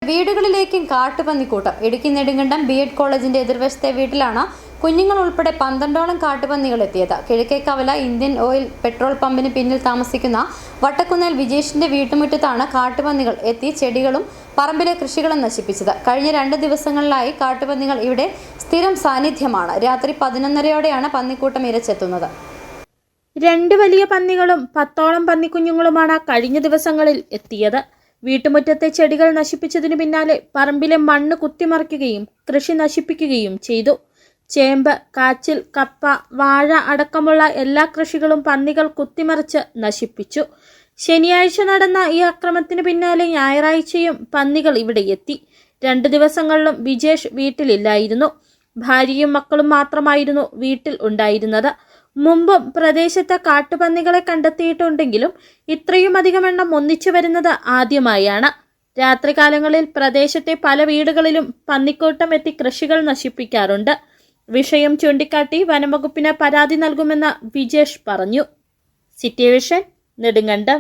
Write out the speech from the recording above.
വീടുകളിലേക്കും കാട്ടുപന്നിക്കൂട്ടം. Idukki Nedumkandam BEd കോളേജിന്റെ എതിർവശത്തെ വീട്ടിലാണ് കുഞ്ഞുങ്ങൾ ഉൾപ്പെടെ 12ഓളം കാട്ടുപന്നികൾ എത്തിയത്. കിഴക്കേക്കവല ഇന്ത്യൻ ഓയിൽ പെട്രോൾ പമ്പിന് പിന്നിൽ താമസിക്കുന്ന വട്ടക്കുന്നേൽ വിജേഷിന്റെ വീട്ടുമുറ്റത്താണ് കാട്ടുപന്നികൾ എത്തി ചെടികളും പറമ്പിലെ കൃഷികളും നശിപ്പിച്ചത്. കഴിഞ്ഞ 2 ദിവസങ്ങളിലായി കാട്ടുപന്നികൾ ഇവിടെ സ്ഥിരം സാന്നിധ്യമാണ്. രാത്രി 11:30യോടെയാണ് പന്നിക്കൂട്ടം ഇരച്ചെത്തുന്നത്. 2 വലിയ പന്നികളും 10ഓളം പന്നിക്കുഞ്ഞുങ്ങളുമാണ് കഴിഞ്ഞ ദിവസങ്ങളിൽ എത്തിയത്. വീട്ടുമുറ്റത്തെ ചെടികൾ നശിപ്പിച്ചതിനു പിന്നാലെ പറമ്പിലെ മണ്ണ് കുത്തിമറിക്കുകയും കൃഷി നശിപ്പിക്കുകയും ചെയ്തു. ചേമ്പ്, കാച്ചിൽ, കപ്പ, വാഴ അടക്കമുള്ള എല്ലാ കൃഷികളും പന്നികൾ കുത്തിമറിച്ച് നശിപ്പിച്ചു. ശനിയാഴ്ച നടന്ന ഈ അക്രമത്തിന് പിന്നാലെ ഞായറാഴ്ചയും പന്നികൾ ഇവിടെ എത്തി. 2 ദിവസങ്ങളിലും വിജേഷ് വീട്ടിലില്ലായിരുന്നു. ഭാര്യയും മക്കളും മാത്രമായിരുന്നു വീട്ടിൽ ഉണ്ടായിരുന്നത്. മുമ്പും പ്രദേശത്ത് കാട്ടുപന്നികളെ കണ്ടെത്തിയിട്ടുണ്ടെങ്കിലും ഇത്രയും അധികം എണ്ണം ഒന്നിച്ചു വരുന്നത് ആദ്യമായാണ്. രാത്രികാലങ്ങളിൽ പ്രദേശത്തെ പല വീടുകളിലും പന്നിക്കൂട്ടം എത്തി കൃഷികൾ നശിപ്പിക്കാറുണ്ട്. വിഷയം ചൂണ്ടിക്കാട്ടി വനംവകുപ്പിന് പരാതി നൽകുമെന്ന് വിജേഷ് പറഞ്ഞു. City vision, Nedumkandam.